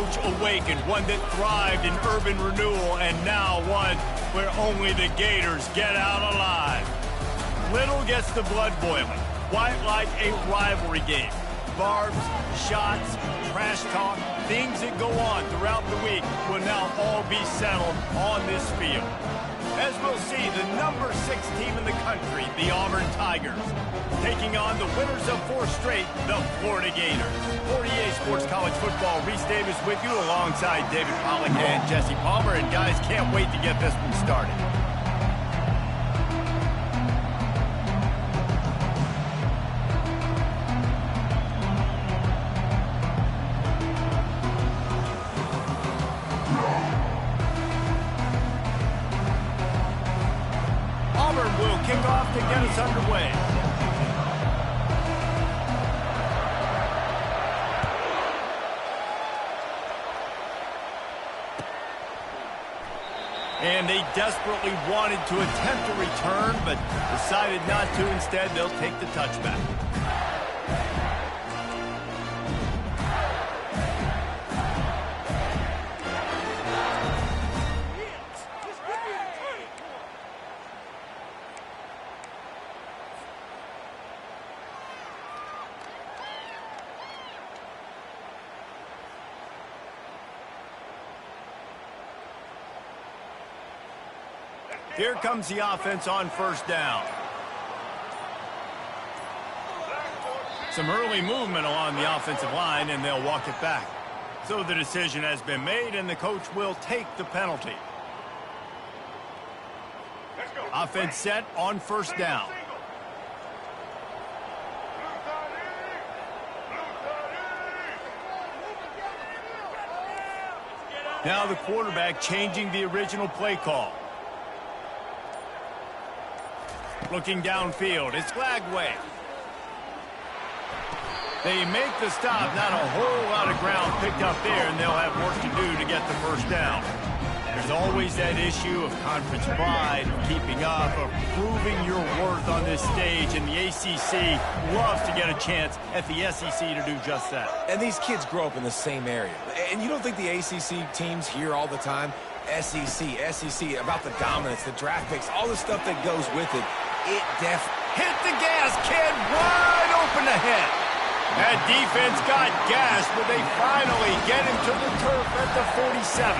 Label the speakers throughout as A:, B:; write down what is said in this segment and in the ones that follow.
A: coach awakened, one that thrived in urban renewal, and now one where only the Gators get out alive. Little gets the blood boiling, quite like a rivalry game. Barbs, shots, trash talk, things that go on throughout the week will now all be settled on this field. As we'll see, the number 6 team in the country, the Auburn Tigers, taking on the winners of 4 straight, the Florida Gators. For EA Sports College Football, Reese Davis with you alongside David Pollack and Jesse Palmer. And guys, can't wait to get this one started. Auburn will kick off to get us underway. And they desperately wanted to attempt a return, but decided not to. Instead, they'll take the touchback. Here comes the offense on first down. Some early movement along the offensive line, and they'll walk it back. So the decision has been made, and the coach will take the penalty. Offense set on first down. Now the quarterback changing the original play call. Looking downfield, it's Flagway. They make the stop, not a whole lot of ground picked up there, and they'll have work to do to get the first down. There's always that issue of conference pride, of keeping up, of proving your worth on this stage, and the ACC loves to get a chance at the SEC to do just that.
B: And these kids grow up in the same area. And you don't think the ACC teams hear all the time, SEC, about the dominance, the draft picks, all the stuff that goes with it.
A: Hit the gas, kid, wide open ahead. That defense got gas, but they finally get him to the turf at the 47.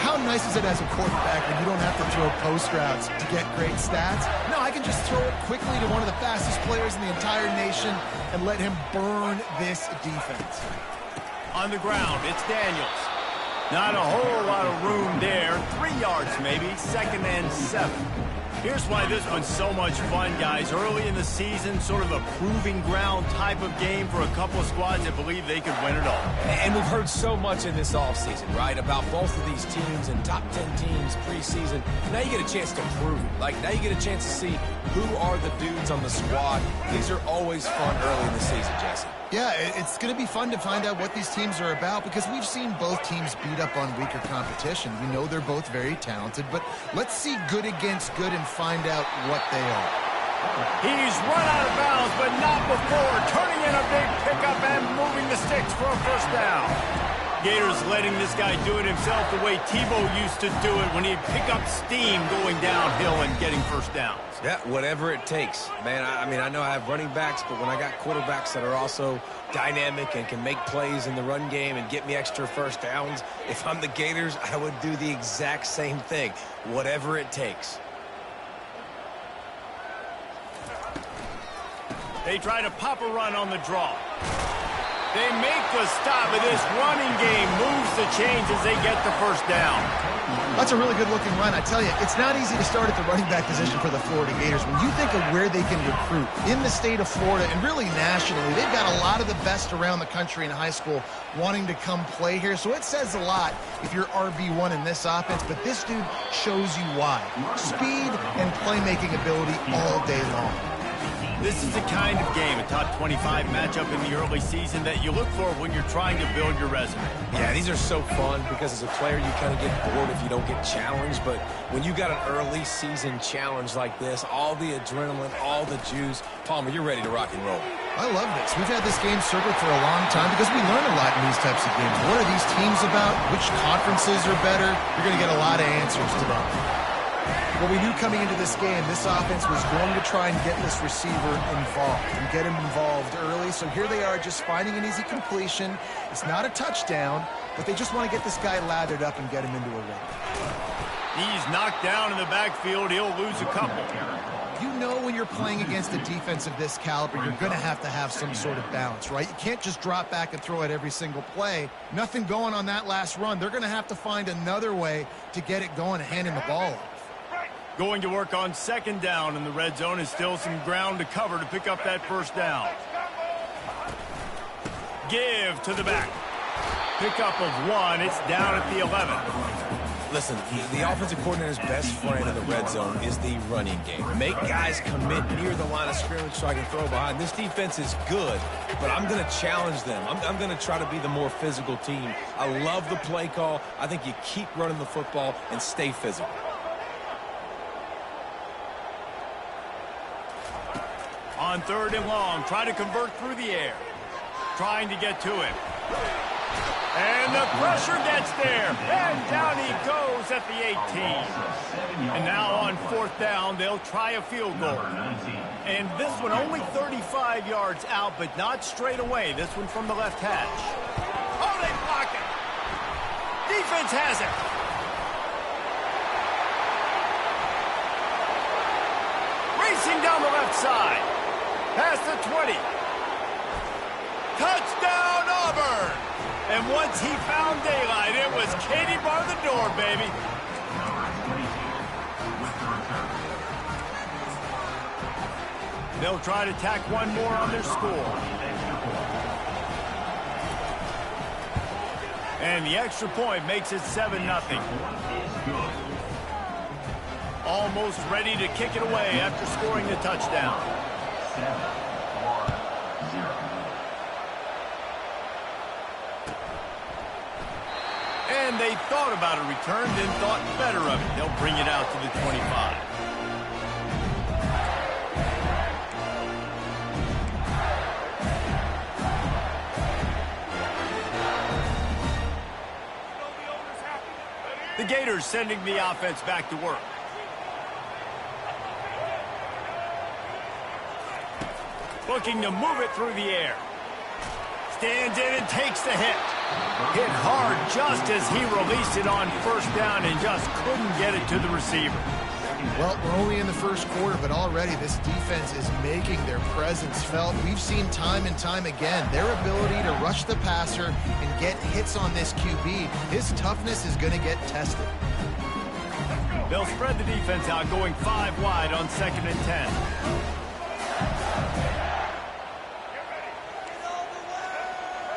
C: How nice is it as a quarterback when you don't have to throw post routes to get great stats? No, I can just throw it quickly to one of the fastest players in the entire nation and let him burn this defense.
A: On the ground, it's Daniels. Not a whole lot of room there. 3 yards maybe, 2nd and 7. Here's why this one's so much fun, guys. Early in the season, sort of a proving ground type of game for a couple of squads that believe they could win it all.
B: And we've heard so much in this offseason, right, about both of these teams and top 10 teams preseason. Now you get a chance to prove. Like, now you get a chance to see who are the dudes on the squad. These are always fun early in the season, Jesse.
C: Yeah, it's going to be fun to find out what these teams are about because we've seen both teams beat up on weaker competition. We know they're both very talented, but let's see good against good and find out what they are.
A: He's run out of bounds, but not before. Turning in a big pickup and moving the sticks for a first down. Gators letting this guy do it himself the way Tebow used to do it when he'd pick up steam going downhill and getting first downs.
B: Yeah, whatever it takes. Man, I mean, I know I have running backs, but when I got quarterbacks that are also dynamic and can make plays in the run game and get me extra first downs, if I'm the Gators, I would do the exact same thing. Whatever it takes.
A: They try to pop a run on the draw. They make the stop, but this running game moves the chains as they get the first down.
C: That's a really good-looking run. I tell you, it's not easy to start at the running back position for the Florida Gators. When you think of where they can recruit in the state of Florida and really nationally, they've got a lot of the best around the country in high school wanting to come play here. So it says a lot if you're RB1 in this offense, but this dude shows you why. Speed and playmaking ability all day long.
A: This is the kind of game, a top 25 matchup in the early season, that you look for when you're trying to build your resume.
B: Yeah, these are so fun because as a player you kind of get bored if you don't get challenged, but when you got an early season challenge like this, all the adrenaline, all the juice, Palmer, you're ready to rock and roll.
C: I love this. We've had this game circled for a long time because we learn a lot in these types of games. What are these teams about? Which conferences are better? You're going to get a lot of answers today. Well, we knew coming into this game, this offense was going to try and get this receiver involved and get him involved early. So here they are just finding an easy completion. It's not a touchdown, but they just want to get this guy lathered up and get him into a run.
A: He's knocked down in the backfield. He'll lose a couple.
C: You know when you're playing against a defense of this caliber, you're going to have some sort of balance, right? You can't just drop back and throw it every single play. Nothing going on that last run. They're going to have to find another way to get it going and handing the ball off.
A: Going to work on second down in the red zone is still some ground to cover to pick up that first down. Give to the back. Pickup of 1. It's down at the 11.
B: Listen, the offensive coordinator's best friend in the red zone is the running game. Make guys commit near the line of scrimmage so I can throw behind. This defense is good, but I'm going to challenge them. I'm going to try to be the more physical team. I love the play call. I think you keep running the football and stay physical.
A: On 3rd and long, try to convert through the air. Trying to get to him. And the pressure gets there. And down he goes at the 18. And now on 4th down, they'll try a field goal. And this one only 35 yards out, but not straight away. This one from the left hash. Oh, they block it. Defense has it. Racing down the left side. Past the 20. Touchdown, Auburn. And once he found daylight, it was Katie bar the door, baby. They'll try to tack one more on their score. And the extra point makes it 7-0. Almost ready to kick it away after scoring the touchdown.
D: 7-0.
A: And they thought about a return, then thought better of it. They'll bring it out to the 25. The Gators sending the offense back to work. Looking to move it through the air. Stands in and takes the hit. Hit hard just as he released it on 1st down and just couldn't get it to the receiver.
C: Well, we're only in the first quarter, but already this defense is making their presence felt. We've seen time and time again their ability to rush the passer and get hits on this QB. His toughness is going to get tested.
A: They'll spread the defense out, going 5 wide on 2nd and 10.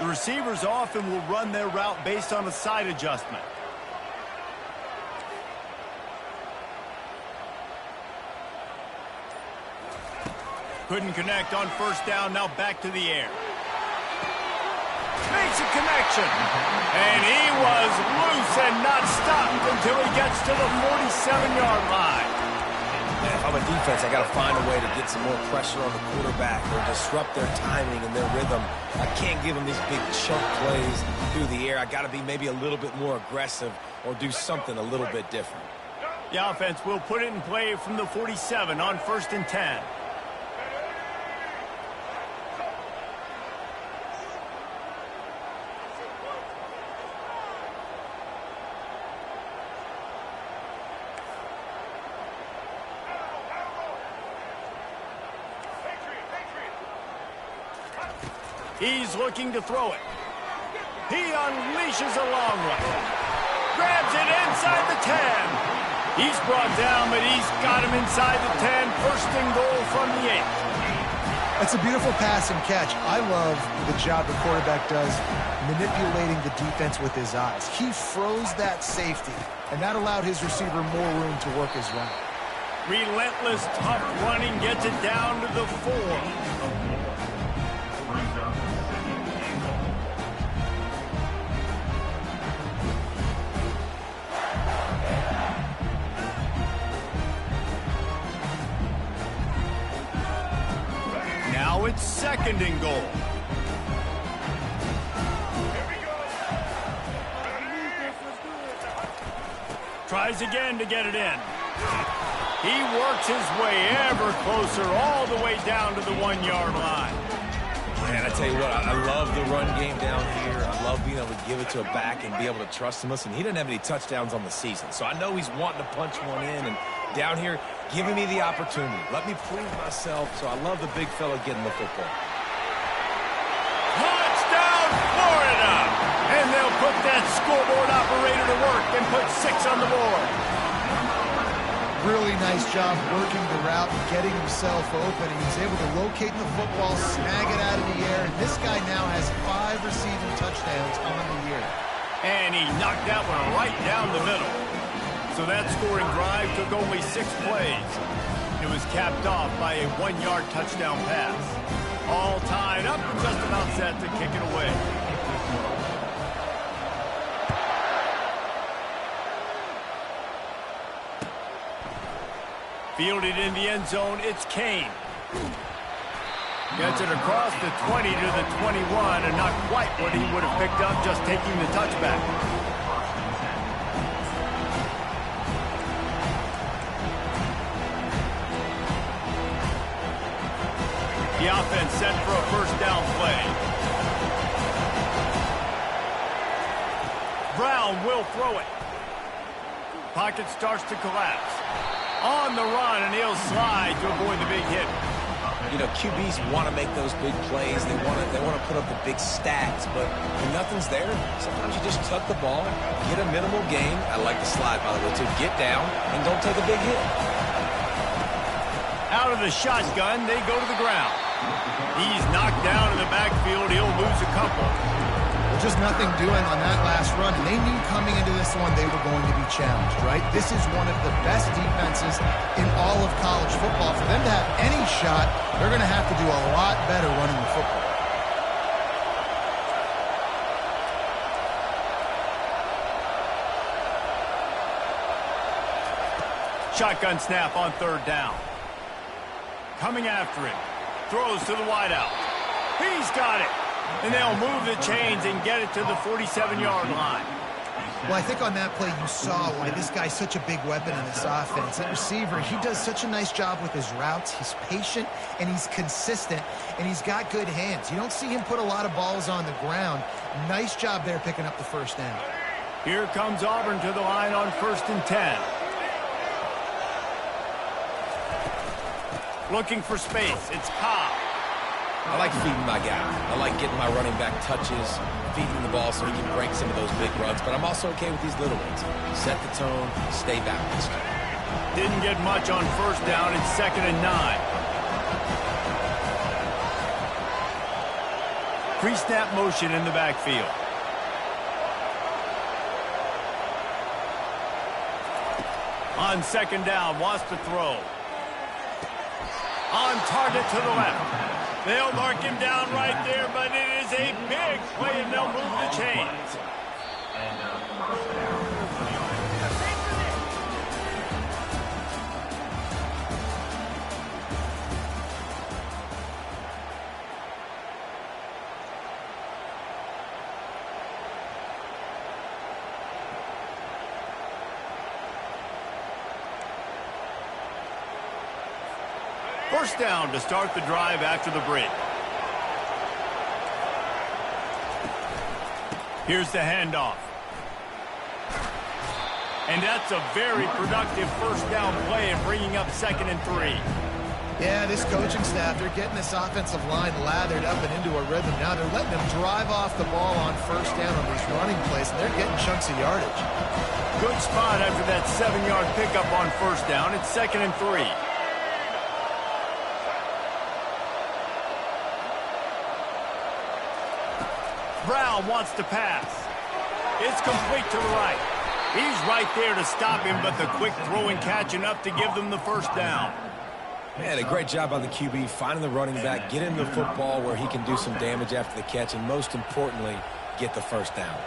A: The receivers often will run their route based on a side adjustment. Couldn't connect on 1st down, now back to the air. Makes a connection. And he was loose and not stopped until he gets to the 47-yard line.
B: If I'm a defense, I got to find a way to get some more pressure on the quarterback or disrupt their timing and their rhythm. I can't give them these big chunk plays through the air. I got to be maybe a little bit more aggressive or do something a little bit different.
A: The offense will put it in play from the 47 on 1st and 10. He's looking to throw it. He unleashes a long one. Grabs it inside the 10. He's brought down, but he's got him inside the 10. 1st and goal from the 8.
C: That's a beautiful pass and catch. I love the job the quarterback does manipulating the defense with his eyes. He froze that safety, and that allowed his receiver more room to work his route.
A: Relentless, tough running gets it down to the 4. Now it's 2nd 2nd and goal. Tries again to get it in. He works his way ever closer all the way down to the 1-yard line.
B: Man, I tell you what, I love the run game down here. I love being able to give it to a back and be able to trust him. Listen, he didn't have any touchdowns on the season, so I know he's wanting to punch one in. And down here, giving me the opportunity. Let me prove myself, so I love the big fella getting the football.
A: Touchdown, Florida! And they'll put that scoreboard operator to work and put 6 on the board.
C: Really nice job working the route and getting himself open. He was able to locate the football, snag it out of the air, and this guy now has 5 receiving touchdowns on the year.
A: And he knocked that one right down the middle. So that scoring drive took only 6 plays. It was capped off by a 1-yard touchdown pass. All tied up, just about set to kick it away. Fielded in the end zone, it's Kane. Gets it across the 20 to the 21, and not quite what he would have picked up just taking the touchback. The offense set for a 1st down play. Brown will throw it. Pocket starts to collapse. On the run, and he'll slide to avoid the big hit.
B: You know, QBs want to make those big plays. They want to put up the big stats, but when nothing's there, sometimes you just tuck the ball, get a minimal gain. I like the slide, by the way, too. Get down and don't take a big hit.
A: Out of the shotgun, they go to the ground. He's knocked down in the backfield. He'll lose a couple.
C: Just nothing doing on that last run, and they knew coming into this one they were going to be challenged, right? This is one of the best defenses in all of college football. For them to have any shot, they're going to have to do a lot better running the football.
A: Shotgun snap on 3rd down. Coming after him. Throws to the wideout. He's got it. And they'll move the chains and get it to the 47-yard line.
C: Well, I think on that play you saw why this guy's such a big weapon in this offense. That receiver, he does such a nice job with his routes. He's patient, and he's consistent, and he's got good hands. You don't see him put a lot of balls on the ground. Nice job there picking up the 1st down.
A: Here comes Auburn to the line on 1st and 10. Looking for space. It's Cobb.
B: I like feeding my guy. I like getting my running back touches, feeding the ball so he can break some of those big runs, but I'm also okay with these little ones. Set the tone, stay balanced.
A: Didn't get much on 1st down. It's 2nd and 9. Pre-snap motion in the backfield. On 2nd down, wants to throw. On target to the left. They'll mark him down right there, but it is a big play, and they'll move the chains. First down to start the drive after the break. Here's the handoff. And that's a very productive 1st down play and bringing up 2nd and 3.
C: Yeah, this coaching staff, they're getting this offensive line lathered up and into a rhythm. Now they're letting them drive off the ball on 1st down on these running plays, and they're getting chunks of yardage.
A: Good spot after that 7-yard pickup on 1st down. It's 2nd and 3. Brown wants to pass. It's complete to the right. He's right there to stop him, but the quick throw and catch enough to give them the 1st down.
B: Man, a great job by the QB, finding the running back, getting the football where he can do some damage after the catch, and most importantly, get the 1st down.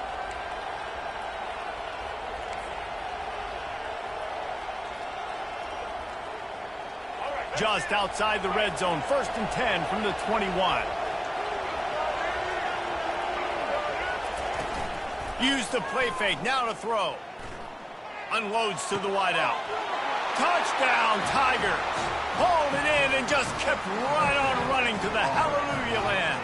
A: Just outside the red zone, 1st and 10 from the 21. Use the play fake. Now to throw. Unloads to the wideout. Touchdown, Tigers. Hauled it in and just kept right on running to the hallelujah land.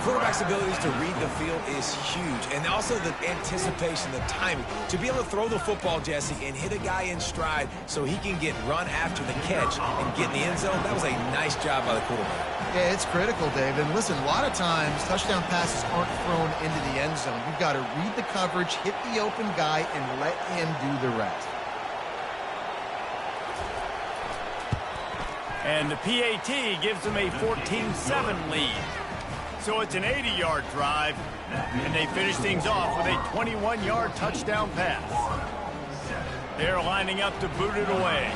B: Quarterback's abilities to read the field is huge, and also the anticipation, the timing. To be able to throw the football, Jesse, and hit a guy in stride so he can get run after the catch and get in the end zone, that was a nice job by the quarterback.
C: Yeah, it's critical, Dave. And listen, a lot of times touchdown passes aren't thrown into the end zone. You've got to read the coverage, hit the open guy, and let him do the rest.
A: And the PAT gives them a 14-7 lead. So it's an 80-yard drive, and they finish things off with a 21-yard touchdown pass. They're lining up to boot it away.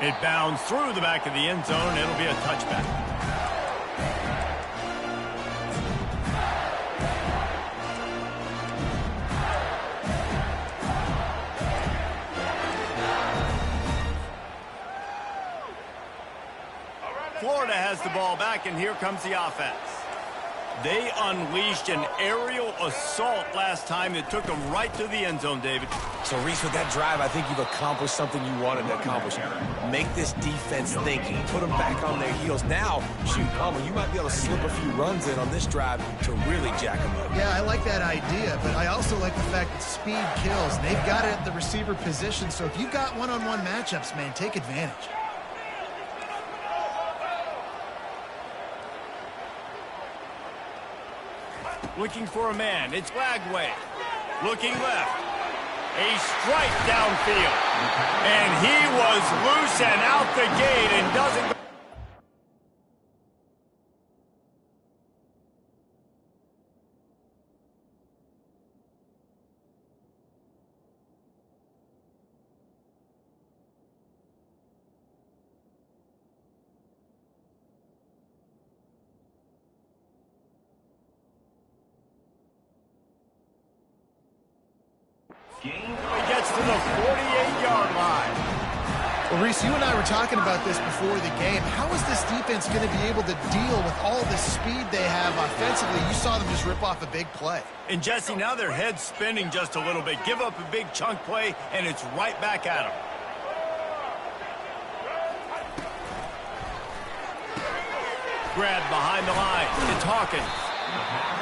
A: It bounds through the back of the end zone. It'll be a touchback. Florida has the ball back, and here comes the offense. They unleashed an aerial assault last time that took them right to the end zone, David.
B: So, Reese, with that drive, I think you've accomplished something you wanted to accomplish. Make this defense thinking. Put them back on their heels. Now, shoot, Palmer, you might be able to slip a few runs in on this drive to really jack them up.
C: Yeah, I like that idea, but I also like the fact that speed kills, and they've got it at the receiver position. So if you've got one-on-one matchups, man, take advantage.
A: Looking for a man. It's Lagway. Looking left. A strike downfield. And he was loose and out the gate and doesn't go. He gets to the 48-yard line.
C: Well, Reese, you and I were talking about this before the game. How is this defense going to be able to deal with all the speed they have offensively? You saw them just rip off a big play.
A: And, Jesse, now their head's spinning just a little bit. Give up a big chunk play, and it's right back at them. Grab behind the line. It's Hawkins.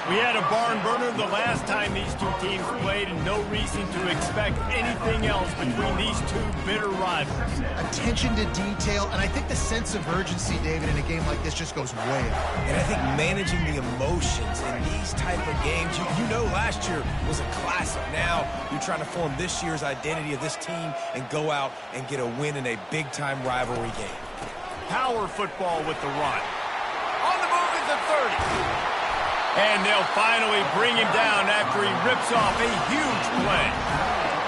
A: We had a barn burner the last time these two teams played, and no reason to expect anything else between these two bitter rivals.
C: Attention to detail, and I think the sense of urgency, David, in a game like this just goes way up.
B: And I think managing the emotions in these type of games, you know last year was a classic. Now you're trying to form this year's identity of this team and go out and get a win in a big-time rivalry game.
A: Power football with the run. On the move is the 30. And they'll finally bring him down after he rips off a huge play.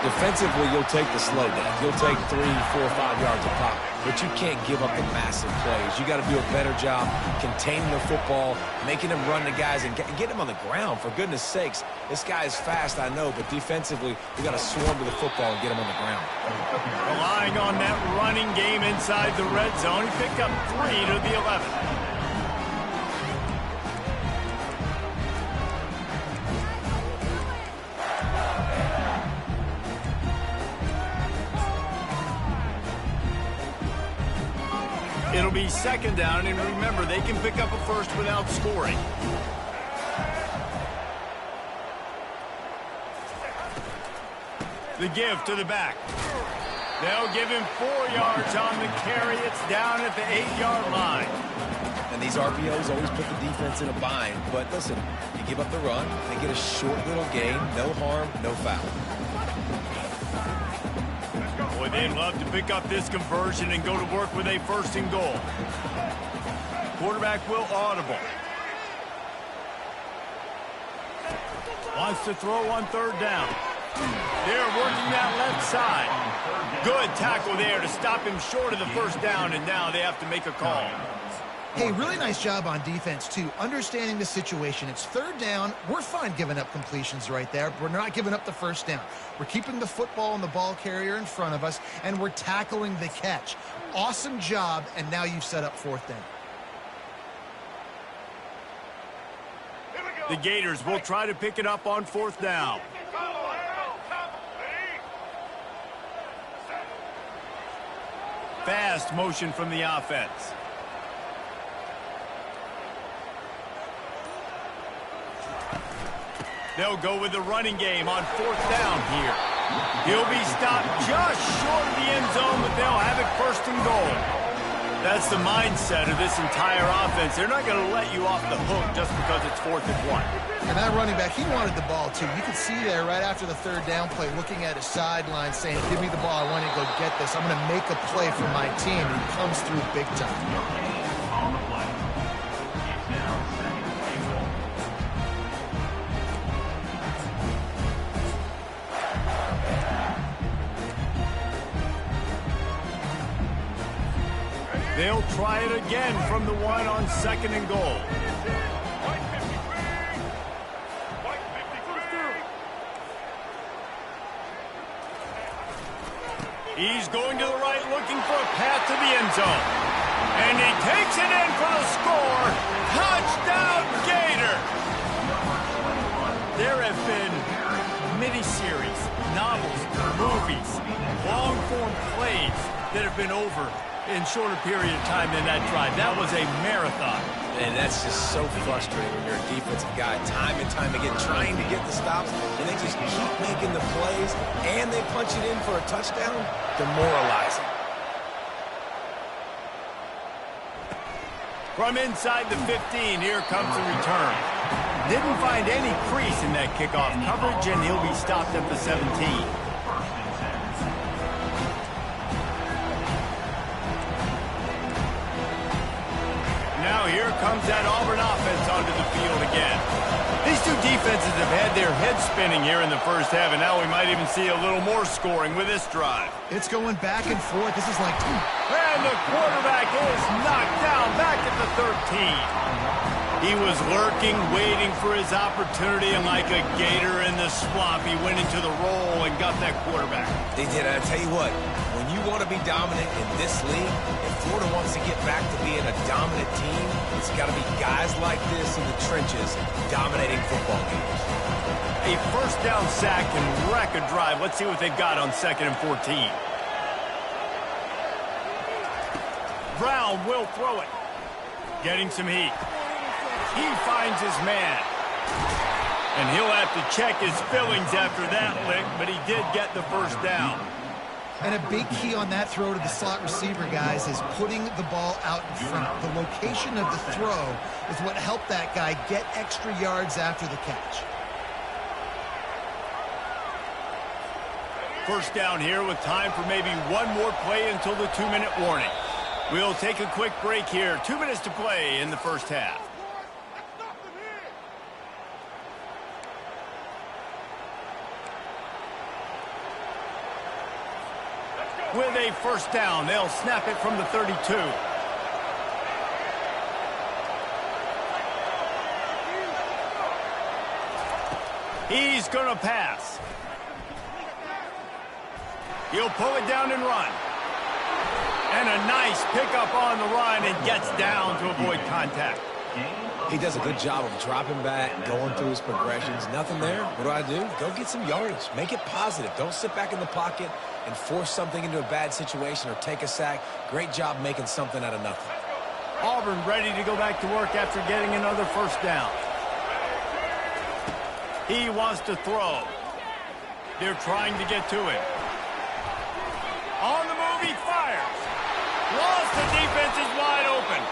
B: Defensively, you'll take the slow down. You'll take 3, 4, 5 yards a pop, but you can't give up the massive plays. You got to do a better job containing the football, making them run the guys, and get them on the ground. For goodness sakes, this guy is fast, I know, but defensively, we got to swarm to the football and get him on the ground.
A: Relying on that running game inside the red zone, he picked up 3 to the 11. It'll be second down, and remember, they can pick up a first without scoring. The give to the back. They'll give him 4 yards on the carry. It's down at the 8-yard line.
B: And these RPOs always put the defense in a bind. But listen, you give up the run, they get a short little gain, no harm, no foul.
A: Boy, they'd love to pick up this conversion and go to work with a 1st and goal. Quarterback will audible. Wants to throw on 3rd down. They're working that left side. Good tackle there to stop him short of the 1st down, and now they have to make a call.
C: Hey, really nice job on defense, too, understanding the situation. It's third down. We're fine giving up completions right there. We're not giving up the first down. We're keeping the football and the ball carrier in front of us, and we're tackling the catch. Awesome job, and now you've set up fourth down.
A: The Gators will try to pick it up on fourth down. Fast motion from the offense. They'll go with the running game on fourth down here. He'll be stopped just short of the end zone, but they'll have it first and goal. That's the mindset of this entire offense. They're not going to let you off the hook just because it's 4th and 1.
C: And that running back, he wanted the ball, too. You could see there right after the third down play, looking at his sideline, saying, give me the ball. I want to go get this. I'm going to make a play for my team. And he comes through big time.
A: They'll try it again from the one on 2nd and goal. He's going to the right, looking for a path to the end zone. And he takes it in for the score. Touchdown, Gator! There have been miniseries, novels, movies, long-form plays that have been over in shorter period of time than that drive. That was a marathon.
B: And that's just so frustrating when you're a defensive guy, time and time again, trying to get the stops, and they just keep making the plays, and they punch it in for a touchdown. Demoralizing.
A: From inside the 15, here comes the return. Didn't find any crease in that kickoff coverage, and he'll be stopped at the 17. Now here comes that Auburn offense onto the field again. These two defenses have had their heads spinning here in the first half, and now we might even see a little more scoring with this drive.
C: It's going back and forth. This is like...
A: And the quarterback is knocked down back at the 13. He was lurking, waiting for his opportunity, and like a gator in the swamp, he went into the roll and got that quarterback.
B: They did. I tell you what, when you want to be dominant in this league, if Florida wants to get back to being a dominant team, it's got to be guys like this in the trenches dominating football games.
A: A first down sack and wreck a drive. Let's see what they've got on 2nd and 14. Brown will throw it. Getting some heat. He finds his man. And he'll have to check his fillings after that lick, but he did get the first down.
C: And a big key on that throw to the slot receiver, guys, is putting the ball out in front. The location of the throw is what helped that guy get extra yards after the catch.
A: First down here with time for maybe one more play until the 2-minute warning. We'll take a quick break here. 2 minutes to play in the first half. With a first down, they'll snap it from the 32. He's going to pass. He'll pull it down and run. And a nice pickup on the run and gets down to avoid contact.
B: He does a good job of dropping back, going through his progressions. Nothing there. What do? Go get some yardage. Make it positive. Don't sit back in the pocket and force something into a bad situation or take a sack. Great job making something out of nothing.
A: Auburn ready to go back to work after getting another first down. He wants to throw. They're trying to get to him. On the move, he fires. Lost, the defense is wide open.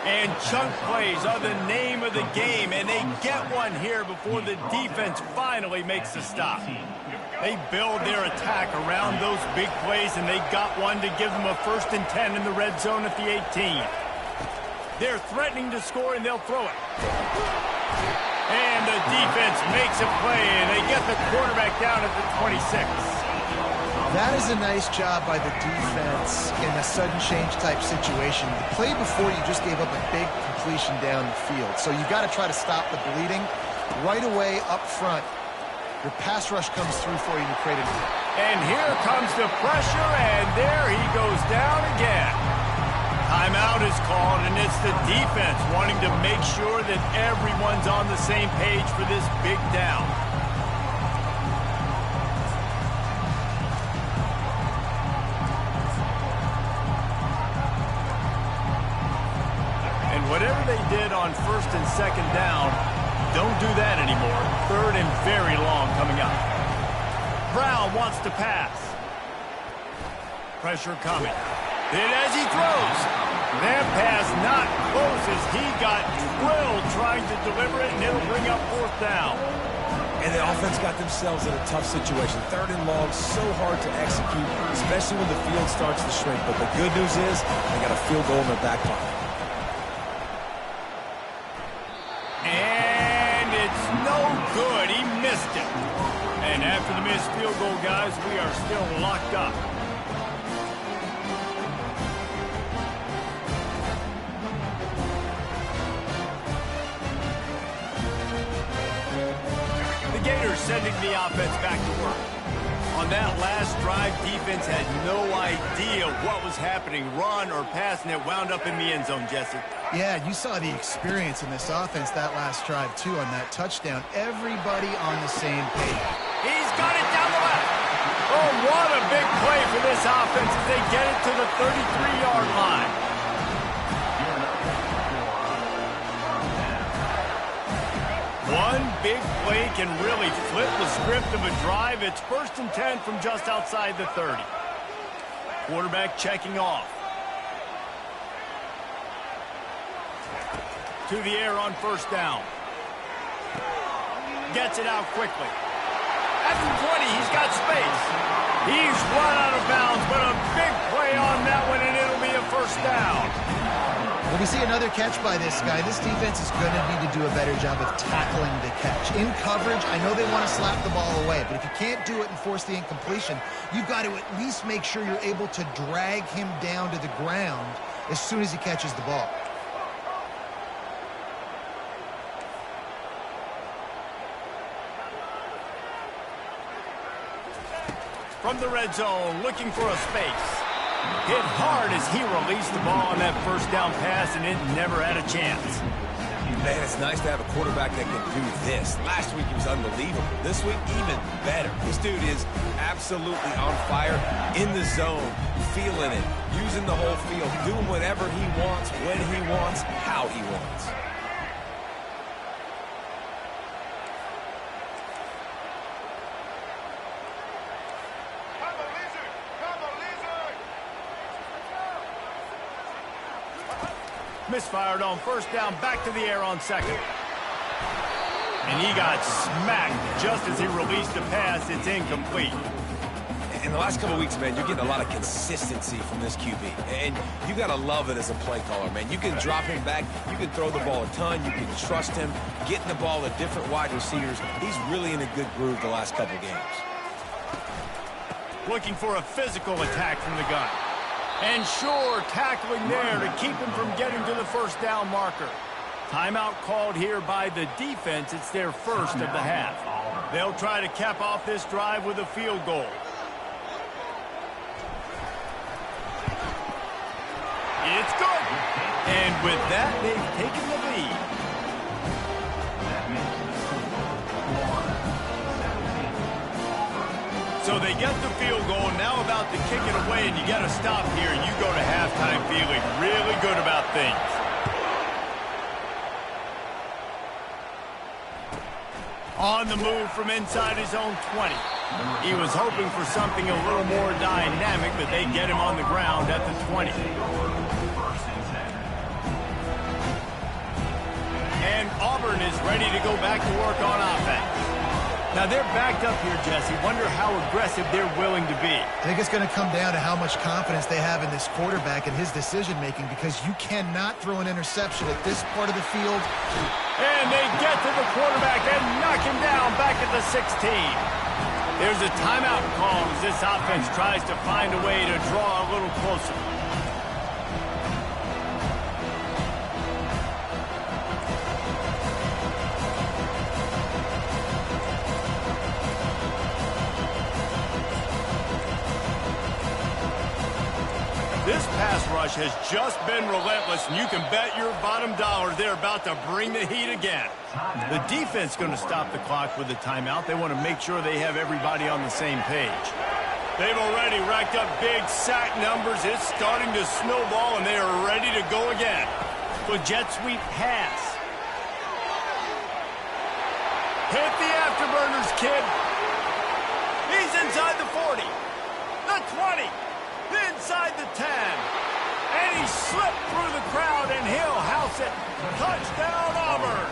A: And chunk plays are the name of the game, and they get one here before the defense finally makes the stop. They build their attack around those big plays, and they got one to give them a 1st and 10 in the red zone at the 18. They're threatening to score, and they'll throw it. And the defense makes a play, and they get the quarterback down at the 26.
C: That is a nice job by the defense in a sudden change type situation. The play before, you just gave up a big completion down the field. So you've got to try to stop the bleeding right away up front. Your pass rush comes through for you to create a...
A: And here comes the pressure, and there he goes down again. Timeout is called, and it's the defense wanting to make sure that everyone's on the same page for this big down. And whatever they did on first and second down, don't do that anymore. Third and very long coming up. Brown wants to pass. Pressure coming. Then as he throws, that pass not close as he got drilled trying to deliver it, and it'll bring up fourth down.
B: And the offense got themselves in a tough situation. Third and long, so hard to execute, especially when the field starts to shrink. But the good news is they got a field goal in their back pocket.
A: And it's no good. He missed it. And after the missed field goal, guys, we are still locked up. Gators sending the offense back to work. On that last drive, defense had no idea what was happening, run or pass, and it wound up in the end zone, Jesse.
C: Yeah, you saw the experience in this offense that last drive, too, on that touchdown. Everybody on the same page.
A: He's got it down the left. Oh, what a big play for this offense as they get it to the 33-yard line. One big play can really flip the script of a drive. It's 1st and 10 from just outside the 30. Quarterback checking off. To the air on first down. Gets it out quickly. At the 20, he's got space. He's run out of bounds, but a big play on that one, and it'll be a first down.
C: When we see another catch by this guy, this defense is going to need to do a better job of tackling the catch. In coverage, I know they want to slap the ball away, but if you can't do it and force the incompletion, you've got to at least make sure you're able to drag him down to the ground as soon as he catches the ball.
A: From the red zone, looking for a space. Hit hard as he released the ball on that first down pass, and it never had a chance.
B: Man, it's nice to have a quarterback that can do this. Last week he was unbelievable. This week, even better. This dude is absolutely on fire, in the zone, feeling it, using the whole field, doing whatever he wants, when he wants, how he wants.
A: Misfired on first down, back to the air on second. And he got smacked just as he released the pass. It's incomplete.
B: In the last couple of weeks, man, you're getting a lot of consistency from this QB. And you got to love it as a play caller, man. You can drop him back. You can throw the ball a ton. You can trust him. Getting the ball to different wide receivers. He's really in a good groove the last couple of games.
A: Looking for a physical attack from the gun. And sure, tackling there to keep him from getting to the first down marker. Timeout called here by the defense. It's their first of the half. They'll try to cap off this drive with a field goal. It's good. And with that, they've taken the lead. So they get the field goal, now about to kick it away, and you got to stop here. You go to halftime feeling really good about things. On the move from inside his own 20. He was hoping for something a little more dynamic, but they get him on the ground at the 20. And Auburn is ready to go back to work on offense. Now, they're backed up here, Jesse. Wonder how aggressive they're willing to be.
C: I think it's going to come down to how much confidence they have in this quarterback and his decision-making, because you cannot throw an interception at this part of the field.
A: And they get to the quarterback and knock him down back at the 16. There's a timeout call as this offense tries to find a way to draw a little closer. This pass rush has just been relentless, and you can bet your bottom dollar they're about to bring the heat again. The defense going to stop the clock with a timeout. They want to make sure they have everybody on the same page. They've already racked up big sack numbers. It's starting to snowball, and they are ready to go again. So jet sweep pass. Hit the afterburners, kid. He's inside the 40, the 20. Inside the 10. And he slipped through the crowd, and he'll house it. Touchdown, Auburn.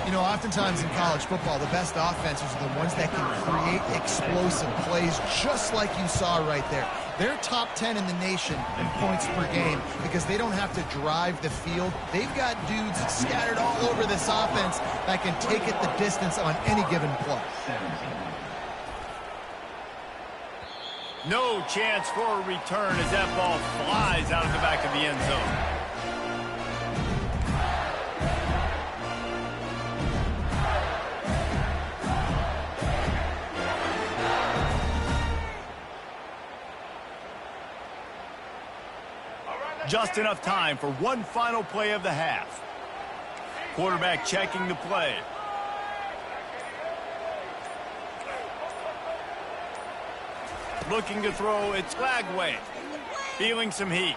C: You know, oftentimes in college football, the best offenses are the ones that can create explosive plays, just like you saw right there. They're top 10 in the nation in points per game because they don't have to drive the field. They've got dudes scattered all over this offense that can take it the distance on any given play.
A: No chance for a return as that ball flies out of the back of the end zone. Just enough time for one final play of the half. Quarterback checking the play. Looking to throw, it's Lagway. Feeling some heat.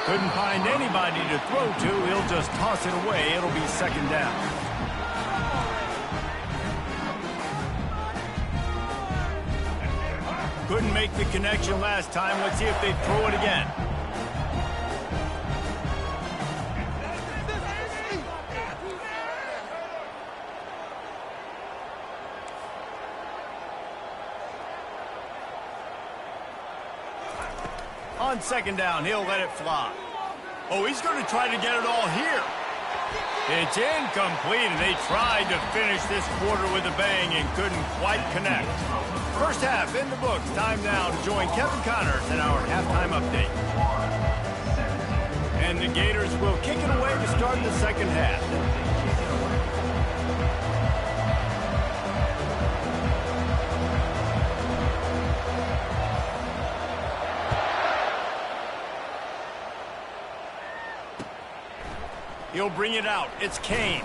A: Couldn't find anybody to throw to. He'll just toss it away. It'll be second down. Couldn't make the connection last time. Let's see if they throw it again. On second down, he'll let it fly. Oh, he's going to try to get it all here. It's incomplete, and they tried to finish this quarter with a bang and couldn't quite connect. First half in the books. Time now to join Kevin Connors in our halftime update. And the Gators will kick it away to start the second half. He'll bring it out. It's Kane.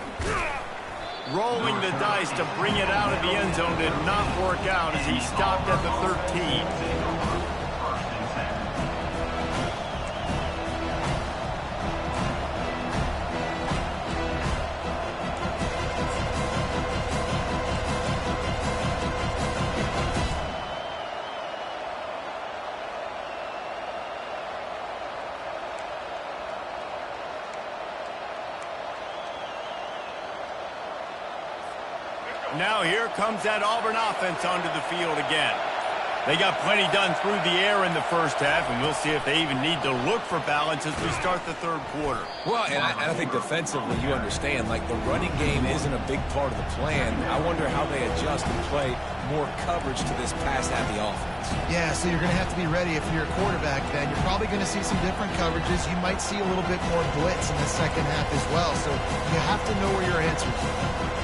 A: Rolling the dice to bring it out of the end zone did not work out as he stopped at the 13. Now here comes that Auburn offense onto the field again. They got plenty done through the air in the first half, and we'll see if they even need to look for balance as we start the third quarter.
B: Well, and I think defensively, you understand, like the running game isn't a big part of the plan. I wonder how they adjust and play more coverage to this pass-happy offense.
C: Yeah, so you're going to have to be ready if you're a quarterback then. You're probably going to see some different coverages. You might see a little bit more blitz in the second half as well, so you have to know where your answers are.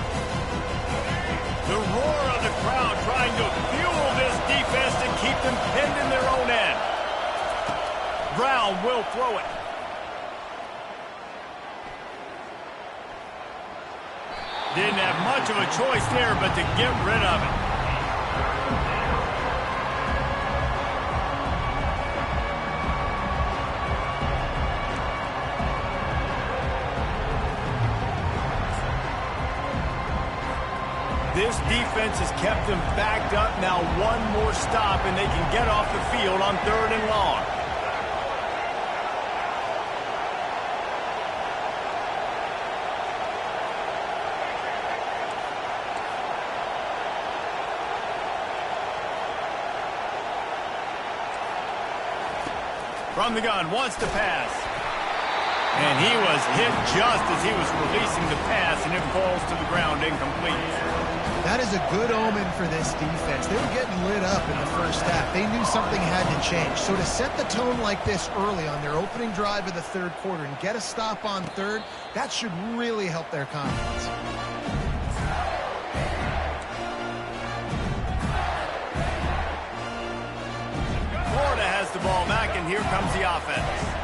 A: The roar of the crowd trying to fuel this defense to keep them pinned in their own end. Brown will throw it. Didn't have much of a choice there but to get rid of it. This defense has kept them backed up. Now one more stop, and they can get off the field on 3rd and long. From the gun, wants to pass. And he was hit just as he was releasing the pass, and it falls to the ground incomplete.
C: That is a good omen for this defense. They were getting lit up in the first half. They knew something had to change. So to set the tone like this early on their opening drive of the third quarter and get a stop on third, that should really help their confidence.
A: Florida has the ball back, and here comes the offense.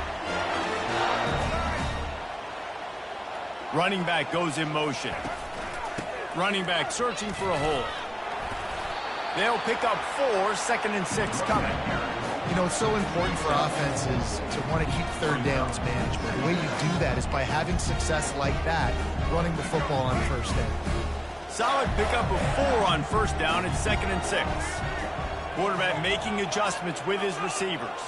A: Running back goes in motion. Running back searching for a hole. They'll pick up 4, 2nd and 6 coming.
C: You know, it's so important for offenses to want to keep third downs manageable. The way you do that is by having success like that, running the football on first down.
A: Solid pickup of 4 on first down and 2nd and 6. Quarterback making adjustments with his receivers.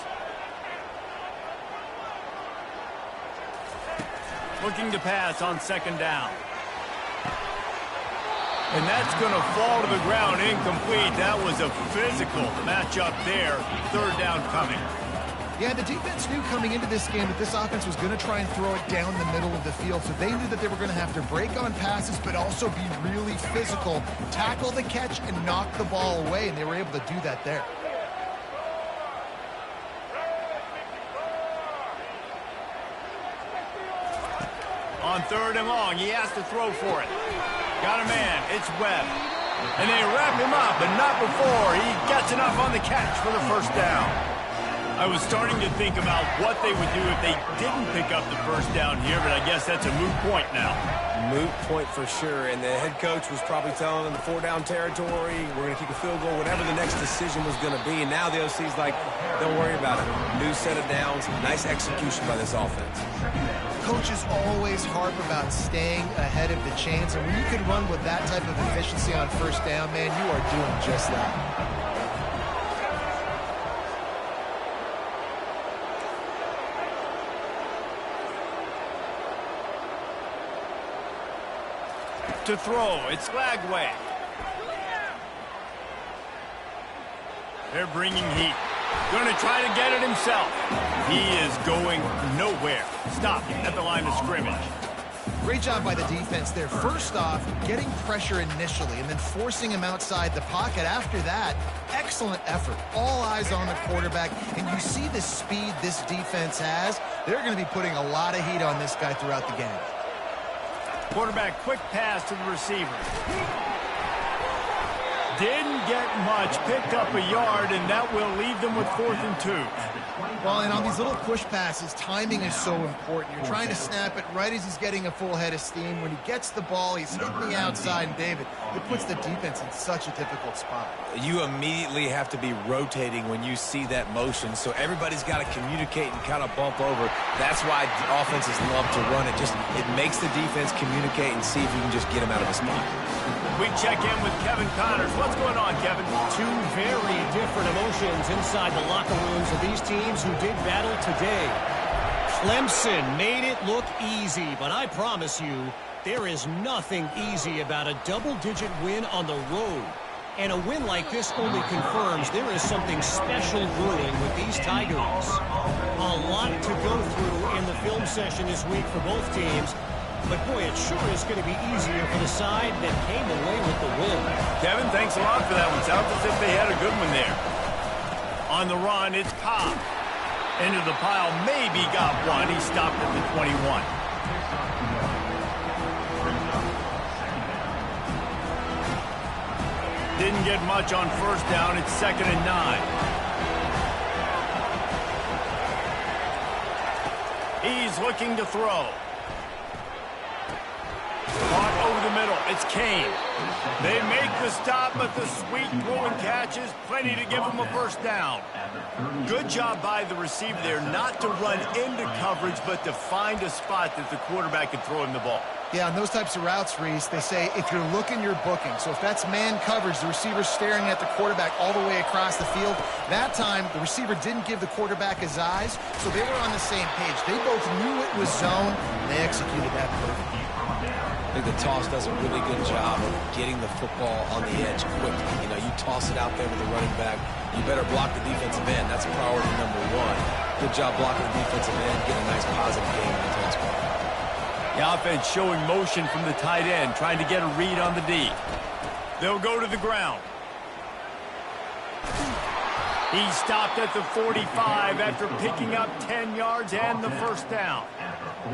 A: Looking to pass on 2nd down. And that's going to fall to the ground incomplete. That was a physical matchup there. 3rd down coming.
C: Yeah, the defense knew coming into this game that this offense was going to try and throw it down the middle of the field, so they knew that they were going to have to break on passes but also be really physical, tackle the catch, and knock the ball away, and they were able to do that there.
A: On 3rd and long, he has to throw for it. Got a man, it's Webb. And they wrap him up, but not before he gets enough on the catch for the 1st down. I was starting to think about what they would do if they didn't pick up the 1st down here, but I guess that's a moot point now.
B: Moot point for sure, and the head coach was probably telling them the 4-down territory, we're going to kick a field goal, whatever the next decision was going to be, and now the OC's like, don't worry about it. New set of downs, nice execution by this offense.
C: Coaches always harp about staying ahead of the chains, and when you can run with that type of efficiency on 1st down, man, you are doing just that.
A: To throw, it's Lagway. They're bringing heat. Going to try to get it himself. He is going nowhere. Stopped at the line of scrimmage.
C: Great job by the defense there. First off, getting pressure initially and then forcing him outside the pocket. After that, excellent effort. All eyes on the quarterback. And you see the speed this defense has. They're going to be putting a lot of heat on this guy throughout the game.
A: Quarterback, quick pass to the receiver. Didn't get much, picked up a yard, and that will leave them with 4th and 2.
C: Well, and on these little push passes, timing is so important. You're trying to snap it right as he's getting a full head of steam. When he gets the ball, he's hitting the outside, and David, it puts the defense in such a difficult spot.
B: You immediately have to be rotating when you see that motion, so everybody's got to communicate and kind of bump over. That's why offenses love to run it. It makes the defense communicate and see if you can just get him out of his spot.
A: We check in with Kevin Connors. What's going on, Kevin?
D: 2 very different emotions inside the locker rooms of these teams who did battle today. Clemson made it look easy, but I promise you, there is nothing easy about a double-digit win on the road. And a win like this only confirms there is something special brewing with these Tigers. A lot to go through in the film session this week for both teams. But, boy, it sure is going to be easier for the side that came away with the win.
A: Kevin, thanks a lot for that one. Sounds as if they had a good one there. On the run, it's Cobb. Into the pile, maybe got one. He stopped at the 21. Didn't get much on 1st down. It's 2nd and 9. He's looking to throw. Caught over the middle. It's Kane. They make the stop, but the sweet throw and catch is plenty to give them a 1st down. Good job by the receiver there not to run into coverage, but to find a spot that the quarterback can throw him the ball.
C: Yeah, on those types of routes, Reese, they say if you're looking, you're booking. So if that's man coverage, the receiver's staring at the quarterback all the way across the field. That time, the receiver didn't give the quarterback his eyes, so they were on the same page. They both knew it was zone, and they executed that perfectly.
B: I think the toss does a really good job of getting the football on the edge quickly. You know, you toss it out there with the running back, you better block the defensive end. That's priority number 1. Good job blocking the defensive end, get a nice positive game in the transport.
A: The offense showing motion from the tight end, trying to get a read on the D. They'll go to the ground. He stopped at the 45 after picking up 10 yards and the first down.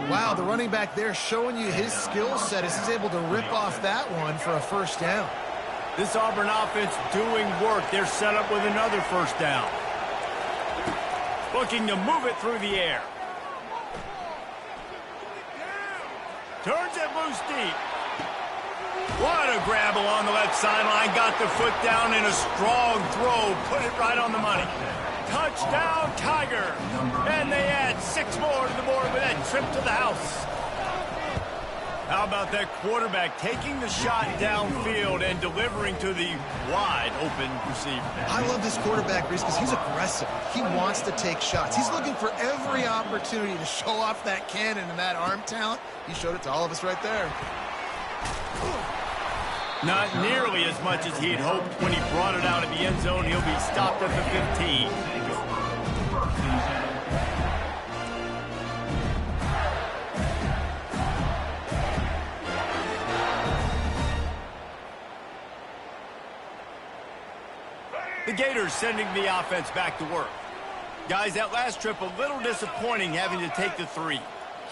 C: Wow, the running back there showing you his skill set as he's able to rip off that one for a first down.
A: This Auburn offense doing work. They're set up with another first down. Looking to move it through the air. Turns it loose deep. What a grab along the left sideline. Got the foot down in a strong throw. Put it right on the money. Touchdown, Tiger. And they add 6 more to the board with that trip to the house. How about that quarterback taking the shot downfield and delivering to the wide-open receiver?
C: I love this quarterback, Reese, because he's aggressive. He wants to take shots. He's looking for every opportunity to show off that cannon and that arm talent. He showed it to all of us right there.
A: Not nearly as much as he had hoped when he brought it out of the end zone. He'll be stopped at the 15. The Gators sending the offense back to work. Guys, that last trip a little disappointing having to take the 3.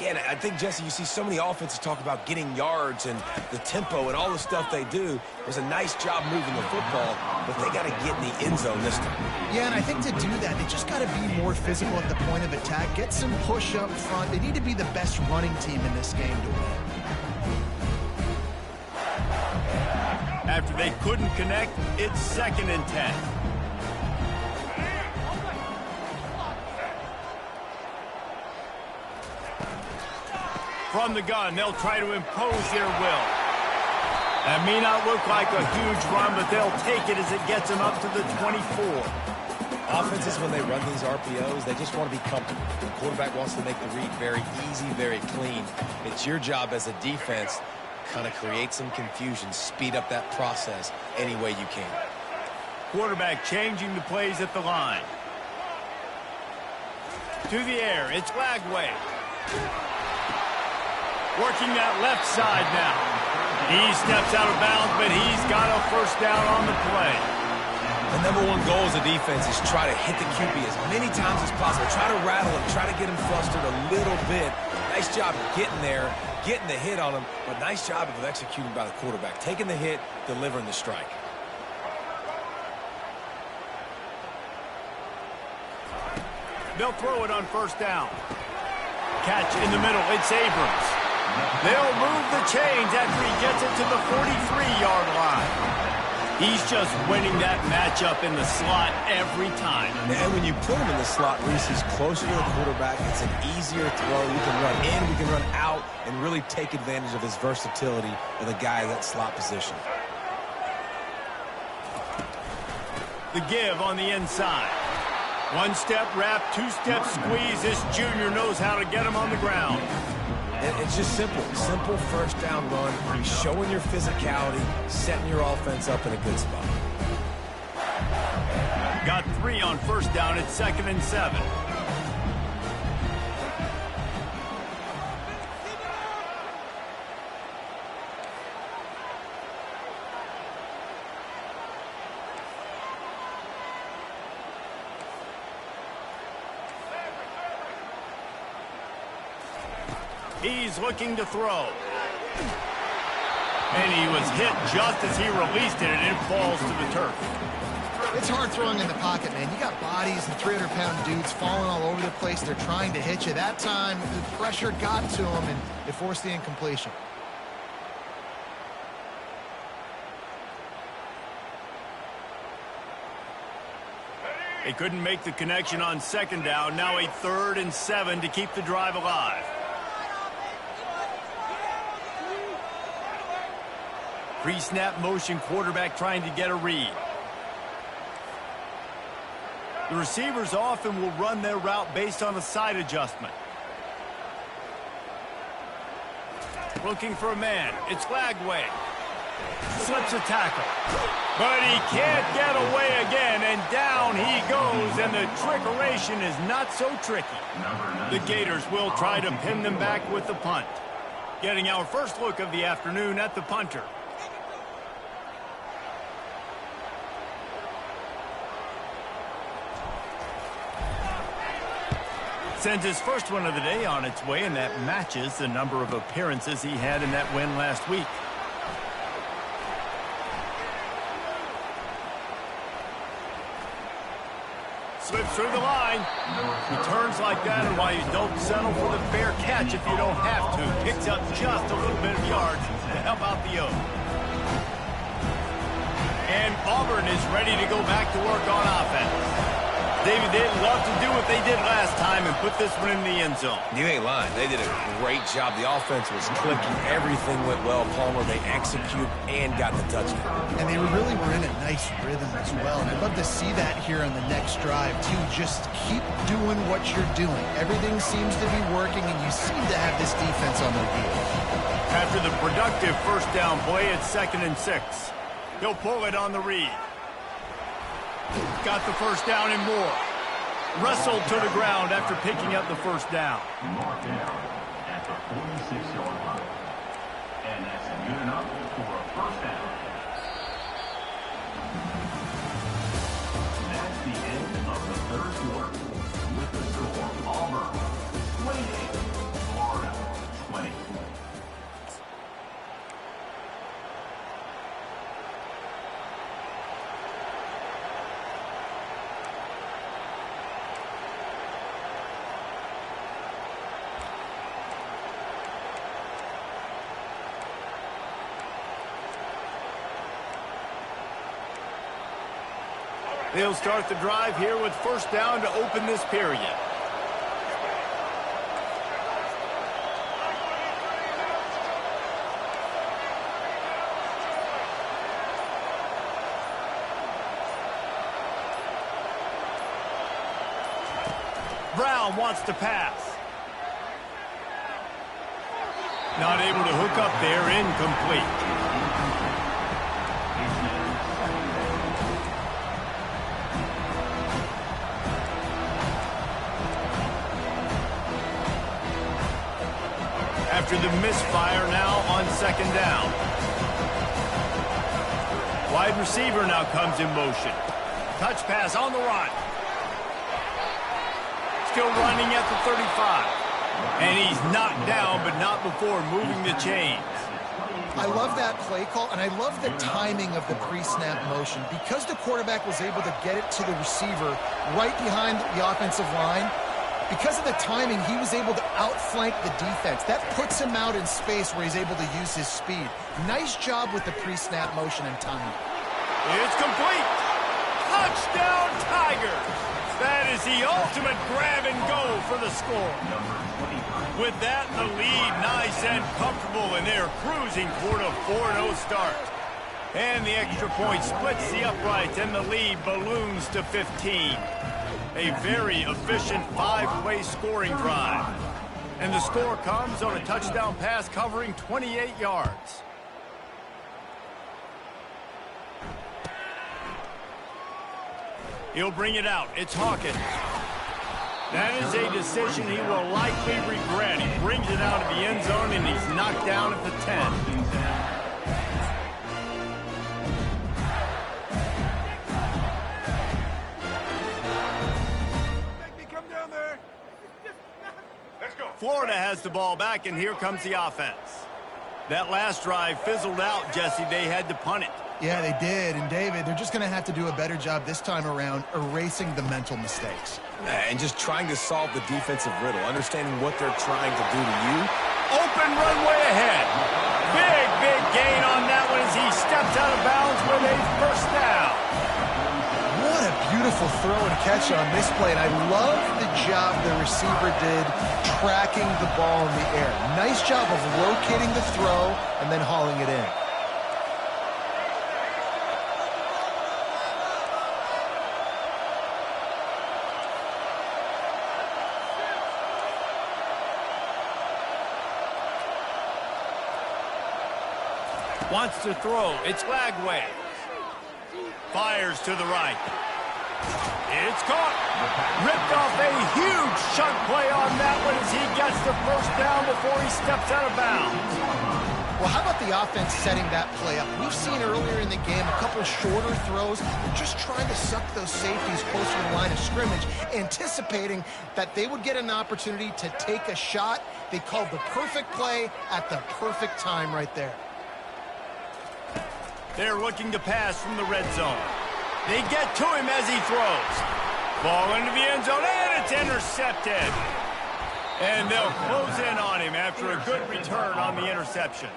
B: Yeah, and I think, Jesse, you see so many offenses talk about getting yards and the tempo and all the stuff they do. It was a nice job moving the football, but they got to get in the end zone this time.
C: Yeah, and I think to do that, they just got to be more physical at the point of attack, get some push up front. They need to be the best running team in this game to win.
A: After they couldn't connect, it's 2nd and 10. From the gun, they'll try to impose their will. That may not look like a huge run, but they'll take it as it gets them up to the 24.
B: Offenses, when they run these RPOs, they just want to be comfortable. The quarterback wants to make the read very easy, very clean. It's your job as a defense to kind of create some confusion, speed up that process any way you can.
A: Quarterback changing the plays at the line. To the air, it's Lagway. Working that left side now. He steps out of bounds, but he's got a first down on the play.
B: The number one goal as a defense is try to hit the QB as many times as possible. Try to rattle him, try to get him flustered a little bit. Nice job of getting there, getting the hit on him, but nice job of executing by the quarterback. Taking the hit, delivering the strike.
A: They'll throw it on first down. Catch in the middle, it's Abrams. They'll move the chains after he gets it to the 43-yard line. He's just winning that matchup in the slot every time.
B: And when you put him in the slot, Reese, he's closer to the quarterback. It's an easier throw. You can run in, we can run out, and really take advantage of his versatility of the guy in that slot position.
A: The give on the inside. One-step wrap, two-step squeeze. This junior knows how to get him on the ground.
B: It's just simple. Simple first down run. You're showing your physicality, setting your offense up in a good spot.
A: Got 3 on first down at 2nd and 7. He's looking to throw. And he was hit just as he released it, and it falls to the turf.
C: It's hard throwing in the pocket, man. You got bodies and 300-pound dudes falling all over the place. They're trying to hit you. That time, the pressure got to him, and it forced the incompletion.
A: They couldn't make the connection on 2nd down. Now a 3rd and 7 to keep the drive alive. Pre-snap motion, quarterback trying to get a read. The receivers often will run their route based on a side adjustment. Looking for a man. It's Lagway. Slips a tackle. But he can't get away again, and down he goes, and the trickeration is not so tricky. The Gators will try to pin them back with the punt. Getting our first look of the afternoon at the punter. Sends his first one of the day on its way, and that matches the number of appearances he had in that win last week. Slips through the line. Returns like that, and while you don't settle for the fair catch if you don't have to, picks up just a little bit of yards to help out the O. And Auburn is ready to go back to work on offense. David, they'd love to do what they did last time and put this one in the end zone.
B: You ain't lying. They did a great job. The offense was clicking. Everything went well. Palmer, they executed and got the touchdown.
C: And they really were in a nice rhythm as well. And I'd love to see that here on the next drive, too. Just keep doing what you're doing. Everything seems to be working, and you seem to have this defense on their heels.
A: After the productive first down play, it's 2nd and 6. He'll pull it on the read. Got the first down and more. Wrestled to the ground after picking up the first down.
E: Mark down at the 46-yard line. And that's good enough for a first down. That's the end of the third quarter. With the score, Auburn 28, Florida 20.
A: They'll start the drive here with first down to open this period. Brown wants to pass. Not able to hook up there, incomplete. After the misfire now on second down. Wide receiver now comes in motion. Touch pass on the run. Still running at the 35. And he's knocked down, but not before moving the chains.
C: I love that play call, and I love the timing of the pre-snap motion. Because the quarterback was able to get it to the receiver right behind the offensive line, because of the timing, he was able to outflank the defense. That puts him out in space where he's able to use his speed. Nice job with the pre-snap motion and timing.
A: It's complete. Touchdown, Tigers. That is the ultimate grab and go for the score. With that, the lead nice and comfortable, and they're cruising toward a 4-0 start. And the extra point splits the uprights, and the lead balloons to 15. A very efficient 5-play scoring drive. And the score comes on a touchdown pass covering 28 yards. He'll bring it out. It's Hawkins. That is a decision he will likely regret. He brings it out of the end zone, and he's knocked down at the 10. Florida has the ball back, and here comes the offense. That last drive fizzled out, Jesse. They had to punt it.
C: Yeah, they did. And, David, they're just going to have to do a better job this time around erasing the mental mistakes.
B: And just trying to solve the defensive riddle, understanding what they're trying to do to you.
A: Open runway ahead. Big gain on that one as he steps out of bounds with a first down.
C: What a beautiful throw and catch on this play. And I love the job the receiver did tracking the ball in the air. Nice job of locating the throw and then hauling it in.
A: Wants to throw. It's Lagway. Fires to the right. It's caught. Ripped off a huge chunk play on that one as he gets the first down before he steps out of bounds.
C: Well, how about the offense setting that play up? We've seen earlier in the game a couple shorter throws. They're just trying to suck those safeties closer to the line of scrimmage, anticipating that they would get an opportunity to take a shot. They called the perfect play at the perfect time right there.
A: They're looking to pass from the red zone. They get to him as he throws. Ball into the end zone, and it's intercepted. And they'll close in on him after a good return on the interception.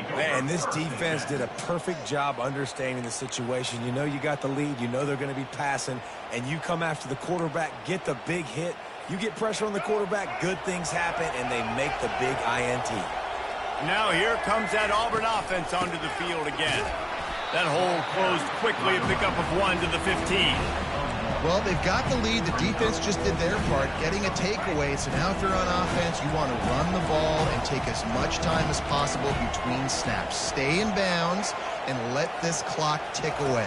B: Man, this defense did a perfect job understanding the situation. You know you got the lead. You know they're going to be passing. And you come after the quarterback, get the big hit. You get pressure on the quarterback, good things happen, and they make the big INT.
A: Now here comes that Auburn offense onto the field again. That hole closed quickly, a pickup of 1 to the 15.
C: Well, they've got the lead. The defense just did their part, getting a takeaway. So now if you're on offense, you want to run the ball and take as much time as possible between snaps. Stay in bounds and let this clock tick away.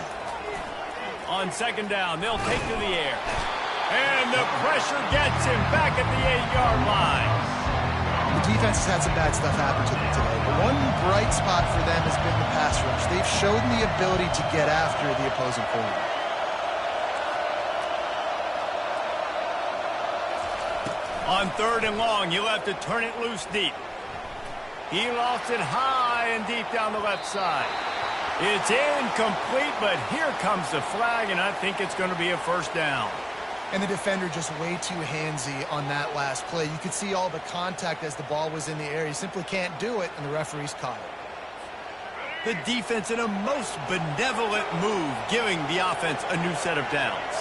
A: On second down, they'll take to the air. And the pressure gets him back at the 8-yard line.
C: The defense has had some bad stuff happen to them today, but one bright spot for them has been the pass rush. They've shown the ability to get after the opposing quarterback.
A: On 3rd and long, he'll have to turn it loose deep. He lost it high and deep down the left side. It's incomplete, but here comes the flag, and I think it's going to be a first down.
C: And the defender just way too handsy on that last play. You could see all the contact as the ball was in the air. He simply can't do it, and the referees caught it.
A: The defense in a most benevolent move, giving the offense a new set of downs.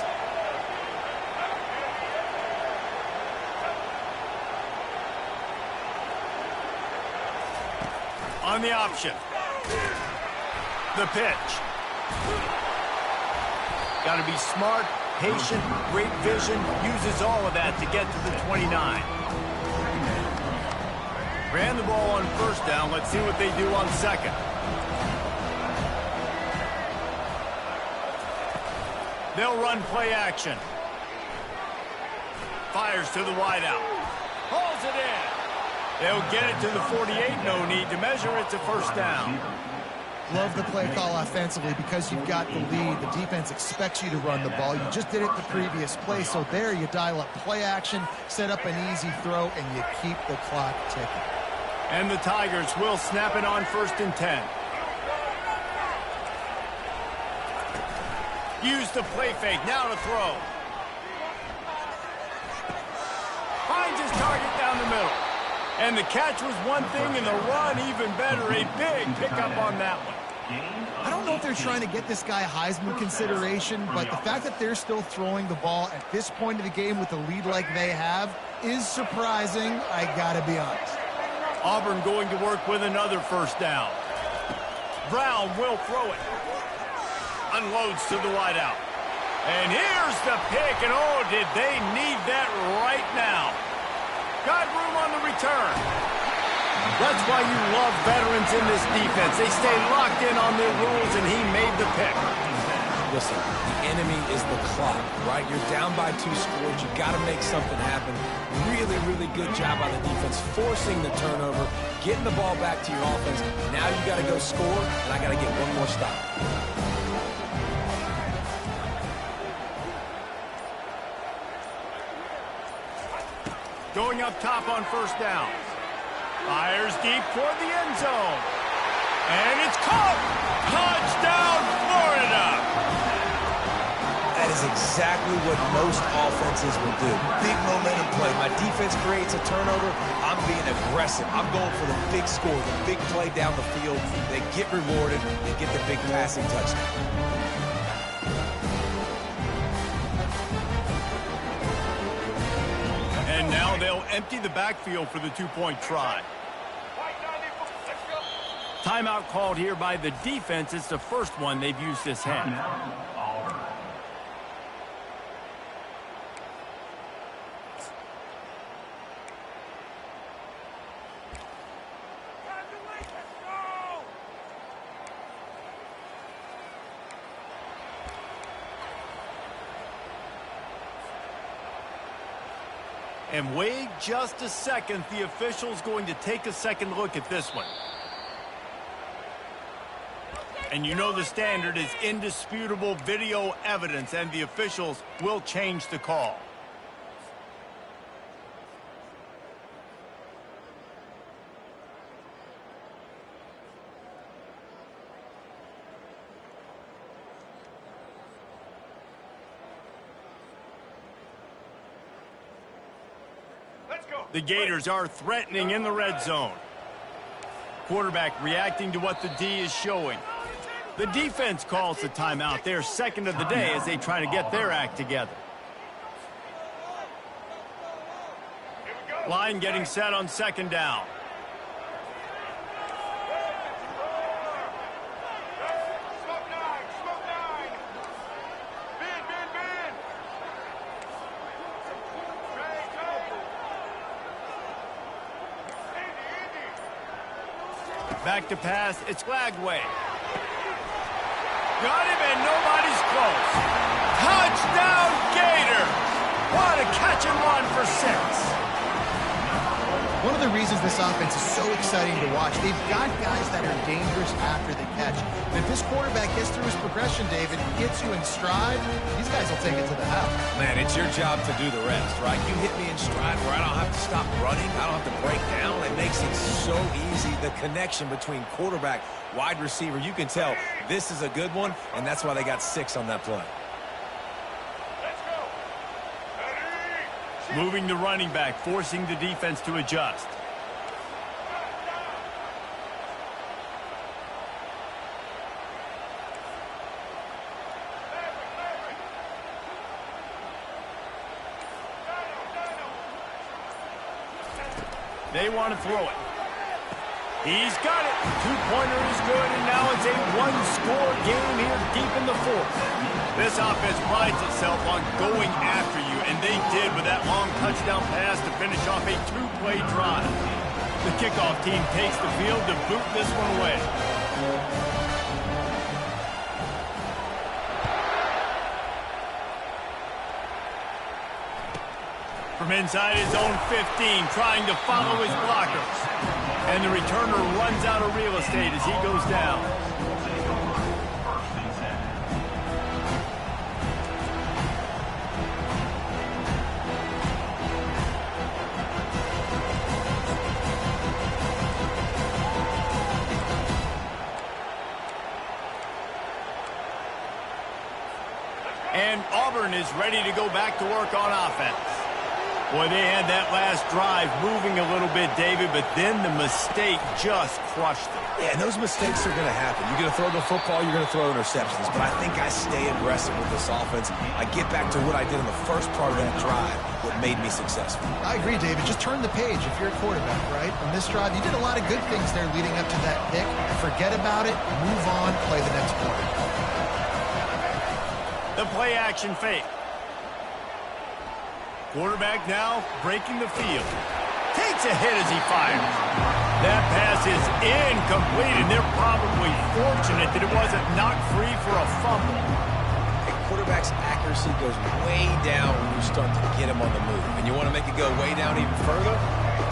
A: On the option. The pitch. Got to be smart, patient, great vision. Uses all of that to get to the 29. Ran the ball on first down. Let's see what they do on second. They'll run play action. Fires to the wideout. Hauls it in. They'll get it to the 48. No need to measure. It's a first down.
C: Love the play call offensively because you've got the lead. The defense expects you to run the ball. You just did it the previous play, so there you dial up play action, set up an easy throw, and you keep the clock ticking.
A: And the Tigers will snap it on 1st and 10. Use the play fake. Now to throw. Finds his target down the middle. And the catch was one thing, and the run even better. A big pickup on that one.
C: I don't know if they're trying to get this guy Heisman consideration, but the fact that they're still throwing the ball at this point of the game with a lead like they have is surprising, I gotta be honest.
A: Auburn going to work with another first down. Brown will throw it. Unloads to the wideout. And here's the pick, and oh, did they need that right now. Got room on the return. That's why you love veterans in this defense. They stay locked in on their rules, and he made the pick.
B: Listen, the enemy is the clock, right? You're down by 2 scores. You got to make something happen. Really, really good job by the defense, forcing the turnover, getting the ball back to your offense. Now you got to go score, and I got to get one more stop.
A: Going up top on first down. Fires deep toward the end zone. And it's caught! Touchdown, Florida!
B: That is exactly what most offenses will do. Big momentum play. My defense creates a turnover. I'm being aggressive. I'm going for the big score, the big play down the field. They get rewarded. They get the big passing touchdown.
A: And now they'll empty the backfield for the 2-point try. Timeout called here by the defense. It's the first one they've used this half. And wait just a second. The official's going to take a second look at this one. And you know the standard is indisputable video evidence, and the officials will change the call. The Gators are threatening in the red zone. Quarterback reacting to what the D is showing. The defense calls the timeout. They're second of the day as they try to get their act together. Line getting set on second down. Back to pass, it's Flagway. Got him and nobody's close. Touchdown Gators! What a catch and run for 6.
C: One of the reasons this offense is so exciting to watch, they've got guys that are dangerous after the catch. And if this quarterback gets through his progression, David, gets you in stride, these guys will take it to the house.
B: Man, it's your job to do the rest, right? You hit me in stride where I don't have to stop running. I don't have to break down. It makes it so easy. The connection between quarterback, wide receiver, you can tell this is a good one, and that's why they got 6 on that play.
A: Moving the running back, forcing the defense to adjust. They want to throw it. He's got it. Two-pointer is good, and now it's a one-score game here deep in the 4th. This offense prides itself on going after you, and they did with that long touchdown pass to finish off a 2-play drive. The kickoff team takes the field to boot this one away. From inside his own 15, trying to follow his blockers. And the returner runs out of real estate as he goes down. And Auburn is ready to go back to work on offense. Boy, they had that last drive moving a little bit, David, but then the mistake just crushed them.
B: Yeah, and those mistakes are going to happen. You're going to throw the football, you're going to throw interceptions. But I think I stay aggressive with this offense. I get back to what I did in the first part of that drive, what made me successful.
C: I agree, David. Just turn the page if you're a quarterback, right? On this drive, you did a lot of good things there leading up to that pick. Forget about it, move on, play the next quarter.
A: The play action fake. Quarterback now breaking the field. Takes a hit as he fires. That pass is incomplete, and they're probably fortunate that it wasn't knocked free for a fumble.
B: A quarterback's accuracy goes way down when you start to get him on the move. And you want to make it go way down even further?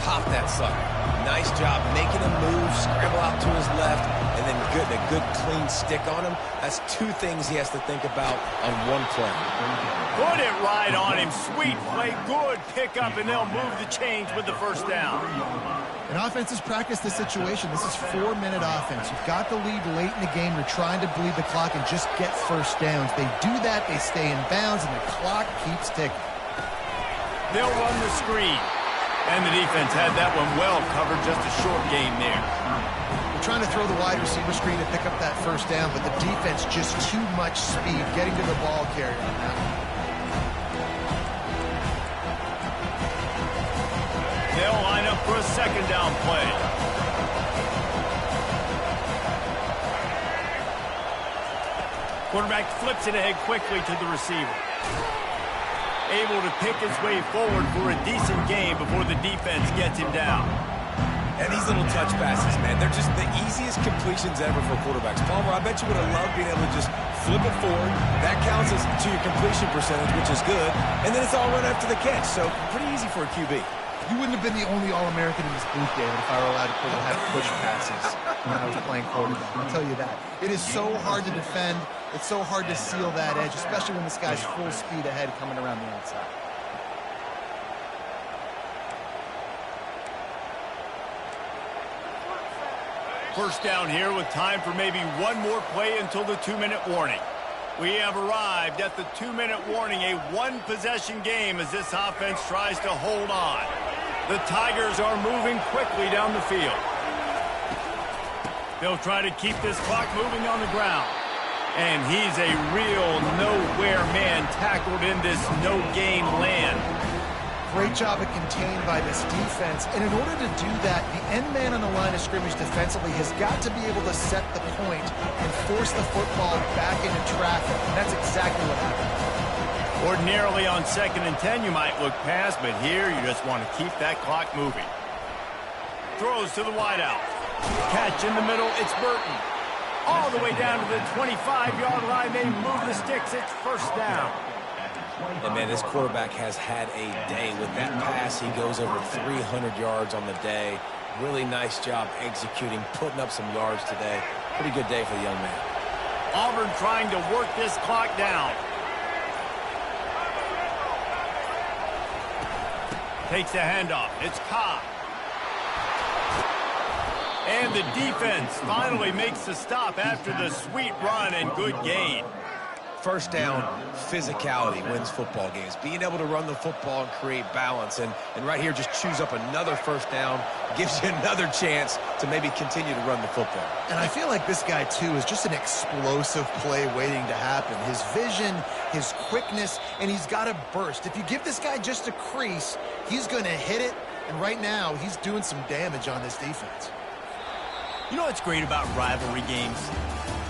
B: Pop that sucker. Nice job making him move, scramble out to his left, and then getting a good clean stick on him. That's 2 things he has to think about on one play.
A: Put it right on him. Sweet play, good pickup, and they'll move the chains with the first down.
C: And offenses practice this situation. This is 4-minute offense. You've got the lead late in the game. You're trying to bleed the clock and just get first downs. They do that, they stay in bounds, and the clock keeps ticking.
A: They'll run the screen. And the defense had that one well covered, just a short game there.
C: They're trying to throw the wide receiver screen to pick up that first down, but the defense just too much speed getting to the ball carrier on that.
A: They'll line up for a second down play. Quarterback flips it ahead quickly to the receiver. Able to pick his way forward for a decent game before the defense gets him down.
B: And these little touch passes, man, they're just the easiest completions ever for quarterbacks. Palmer, I bet you would have loved being able to just flip it forward. That counts as to your completion percentage, which is good. And then it's all right after the catch, so pretty easy for a QB.
C: You wouldn't have been the only All-American in this booth, David, if I were allowed to have push passes when I was playing quarterback. I'll tell you that. It is so hard to defend. It's so hard to seal that edge, especially when this guy's full speed ahead coming around the outside.
A: First down here with time for maybe one more play until the 2-minute warning. We have arrived at the 2-minute warning, a one-possession game as this offense tries to hold on. The Tigers are moving quickly down the field. They'll try to keep this clock moving on the ground. And he's a real nowhere man tackled in this no-gain land.
C: Great job of contained by this defense. And in order to do that, the end man on the line of scrimmage defensively has got to be able to set the point and force the football back into traffic. And that's exactly what happened.
A: Ordinarily on 2nd and 10, you might look past, but here you just want to keep that clock moving. Throws to the wideout. Catch in the middle, it's Burton. All the way down to the 25-yard line. They move the sticks. It's first down.
B: And, man, this quarterback has had a day. With that pass, he goes over 300 yards on the day. Really nice job executing, putting up some yards today. Pretty good day for the young man.
A: Auburn trying to work this clock down. Takes the handoff. It's Ncaa. And the defense finally makes the stop after the sweet run and good gain.
B: First down, physicality wins football games. Being able to run the football and create balance. And right here, just choose up another first down, gives you another chance to maybe continue to run the football.
C: And I feel like this guy, too, is just an explosive play waiting to happen. His vision, his quickness, and he's got a burst. If you give this guy just a crease, he's going to hit it. And right now, he's doing some damage on this defense.
A: You know what's great about rivalry games?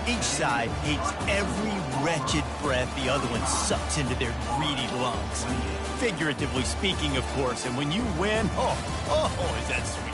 A: Each side hates every wretched breath the other one sucks into their greedy lungs. Figuratively speaking, of course, and when you win, oh, is that sweet.